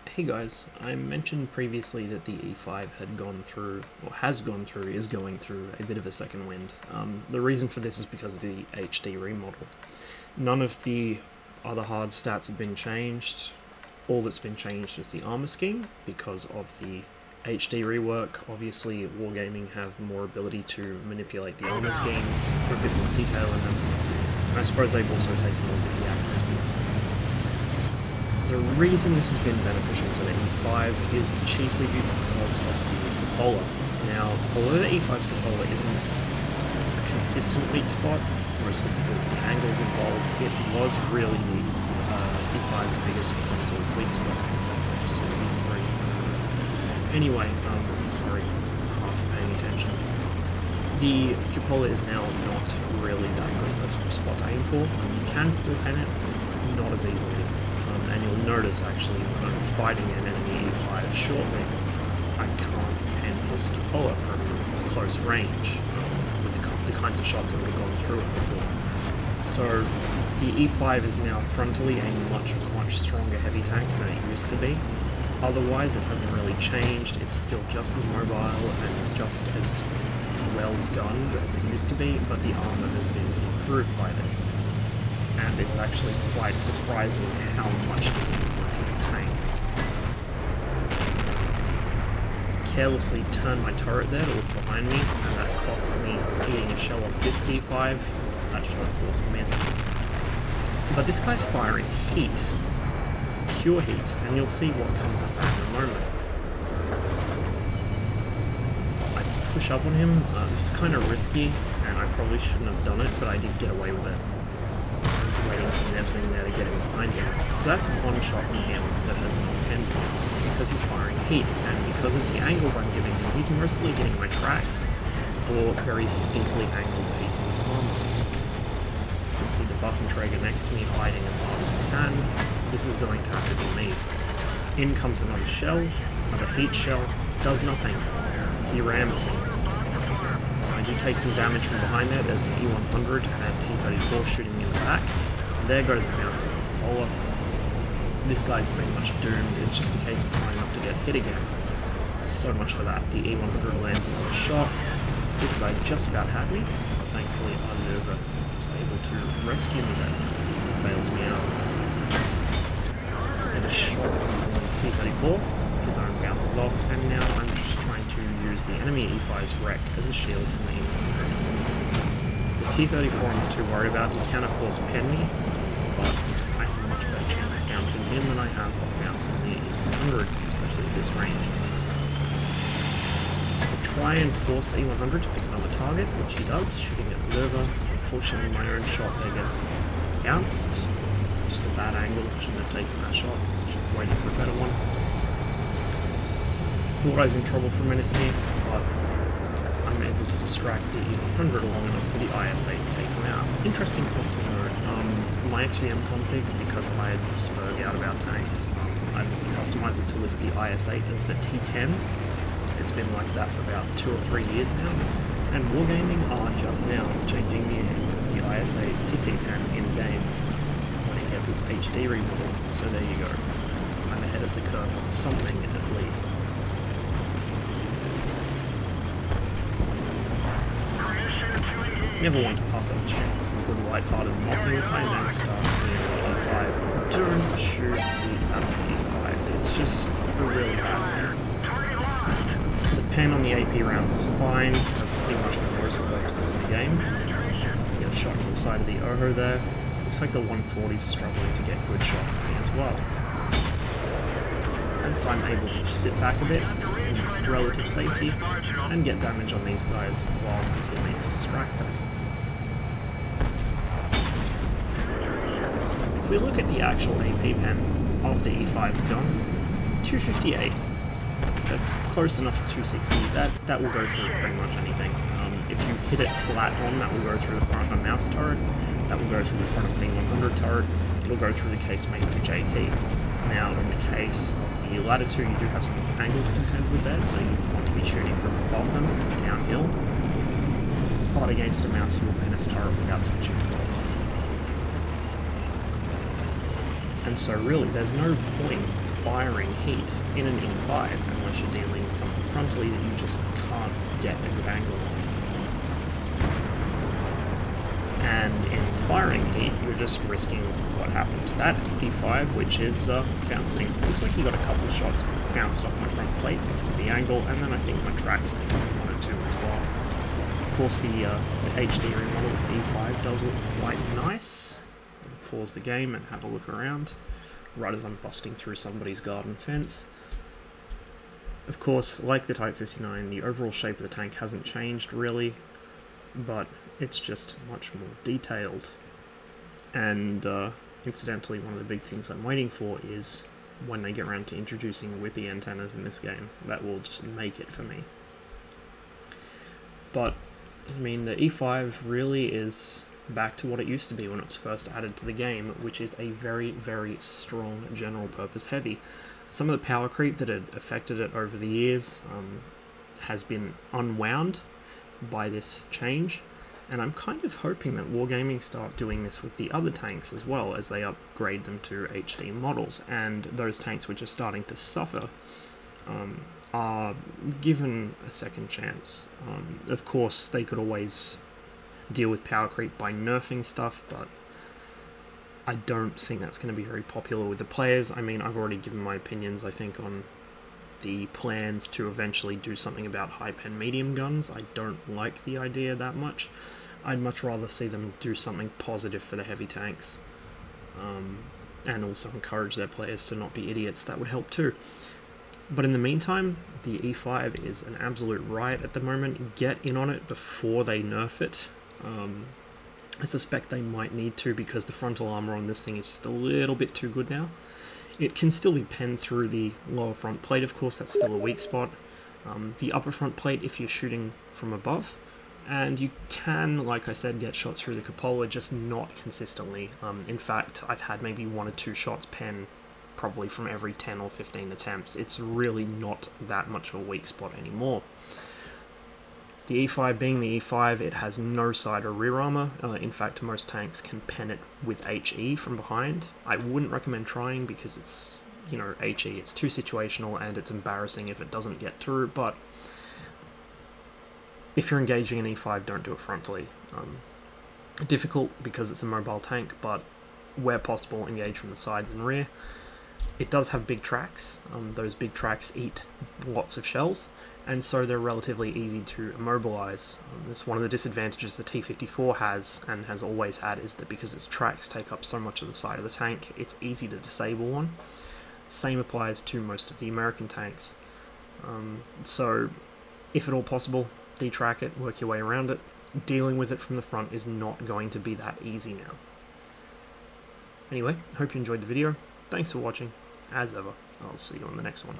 Hey guys, I mentioned previously that the E5 had gone through, or is going through a bit of a second wind. The reason for this is because of the HD remodel. None of the other hard stats have been changed. All that's been changed is the armor scheme because of the HD rework. Obviously, Wargaming have more ability to manipulate the armor schemes, put a bit more detail in them, and I suppose they've also taken a look at the accuracy of something. The reason this has been beneficial to the E5 is chiefly because of the cupola. Now, although the E5's cupola isn't a consistent weak spot, mostly because of the angles involved, it was really the E5's biggest frontal weak spot. 73. Anyway, sorry, half paying attention. The cupola is now not really that good of a spot to aim for. You can still pen it, not as easily. And you'll notice actually when I'm fighting an enemy E5 shortly, I can't pen his cupola from close range with the kinds of shots that we've gone through it before. So the E5 is now frontally a much stronger heavy tank than it used to be. Otherwise it hasn't really changed, it's still just as mobile and just as well gunned as it used to be, but the armor has been improved by this. And it's actually quite surprising how much this influences the tank. Carelessly turned my turret there to look behind me, and that costs me eating a shell off this E5. That should of course miss. But this guy's firing heat. Pure heat, and you'll see what comes of that in a moment. I push up on him. This is kind of risky, and I probably shouldn't have done it, but I did get away with it. I was waiting for everything there to get him behind him. So that's one shot from him that has not penned me, because he's firing heat, and because of the angles I'm giving him, he's mostly getting my tracks, or very steeply angled pieces of armor. You can see the Waffenträger next to me hiding as hard as he can. This is going to have to be me. In comes another shell, another heat shell, does nothing. He rams me. I do take some damage from behind there. There's an E100 and T-34 shooting me in the back. And there goes the bounce of the cupola. This guy's pretty much doomed. It's just a case of trying not to get hit again. So much for that. The E100 lands another shot. This guy just about had me, but thankfully Underover was able to rescue me there. Bails me out. Then a shot on the T-34. His own bounces off, and now I'm just trying to use the enemy E5's wreck as a shield from the E100. The T-34 I'm not too worried about. He can of course pen me, but I have a much better chance of bouncing him than I have of bouncing the E100, especially at this range. So I'll try and force the E100 to pick another target, which he does, shooting at Lerva. Unfortunately my own shot there gets bounced. Just a bad angle, shouldn't have taken that shot, should have waited for a better one. Thought I was in trouble for a minute there, but I'm able to distract the E100 long enough for the IS-8 to take him out. Interesting point to note, my XVM config, because I spurred out about tanks, I've customized it to list the IS-8 as the T10. It's been like that for about 2 or 3 years now, and Wargaming are just now changing the name of the IS-8 to T10 in-game when it gets its HD remodel, so there you go. I'm ahead of the curve on something at least. Never want to pass up a chance at some good light-hearted mocking. I then start playing E5. Don't shoot the E5. It's just a really bad pair. The pen on the AP rounds is fine for pretty much most purposes in the game. You get a shot to the side of the Oho there. Looks like the 140's struggling to get good shots at me as well. And so I'm able to sit back a bit in relative safety and get damage on these guys while my teammates distract them. If we look at the actual AP pen of the E5's gun, 258. That's close enough to 260. That will go through pretty much anything. If you hit it flat on, that will go through the front of a mouse turret, that will go through the front of an E100 turret, it'll go through the casemate of a JT. Now, in the case of the latter two, you do have some angle to contend with there, so you want to be shooting from above them, downhill. But against a mouse, you will pen its turret without switching to gold. And so really, there's no point firing heat in an E5 unless you're dealing with something frontally that you just can't get a good angle on. And in firing heat, you're just risking what happened to that E5, which is bouncing. Looks like he got a couple of shots bounced off my front plate because of the angle, and then I think my tracks did one or two as well. Of course, the HD remodel of the E5 does look quite nice. Pause the game and have a look around, right as I'm busting through somebody's garden fence. Of course, like the Type 59, the overall shape of the tank hasn't changed really, but it's just much more detailed. And incidentally, one of the big things I'm waiting for is when they get around to introducing whippy antennas in this game. That will just make it for me. But, I mean, the E5 really is back to what it used to be when it was first added to the game, which is a very, very strong general purpose heavy. Some of the power creep that had affected it over the years has been unwound by this change, and I'm kind of hoping that Wargaming start doing this with the other tanks as well as they upgrade them to HD models, and those tanks which are starting to suffer are given a second chance. Of course, they could always deal with power creep by nerfing stuff, but I don't think that's going to be very popular with the players. I mean, I've already given my opinions, I think, on the plans to eventually do something about high-pen medium guns. I don't like the idea that much. I'd much rather see them do something positive for the heavy tanks, and also encourage their players to not be idiots. That would help too. But in the meantime, the E5 is an absolute riot at the moment. Get in on it before they nerf it. I suspect they might need to, because the frontal armor on this thing is just a little bit too good now. It can still be penned through the lower front plate, of course, that's still a weak spot. The upper front plate if you're shooting from above, and you can, like I said, get shots through the cupola, just not consistently. In fact, I've had maybe 1 or 2 shots pen probably from every 10 or 15 attempts. It's really not that much of a weak spot anymore. The E5 being the E5, it has no side or rear armor. In fact, most tanks can pen it with HE from behind. I wouldn't recommend trying because it's, you know, HE, it's too situational and it's embarrassing if it doesn't get through, but if you're engaging an E5, don't do it frontally. Difficult because it's a mobile tank, but where possible, engage from the sides and rear. It does have big tracks. Those big tracks eat lots of shells, and so they're relatively easy to immobilize. That's one of the disadvantages the T-54 has, and has always had, is that because its tracks take up so much of the side of the tank, it's easy to disable one. Same applies to most of the American tanks. So, if at all possible, detrack it, work your way around it. Dealing with it from the front is not going to be that easy now. Anyway, hope you enjoyed the video. Thanks for watching. As ever, I'll see you on the next one.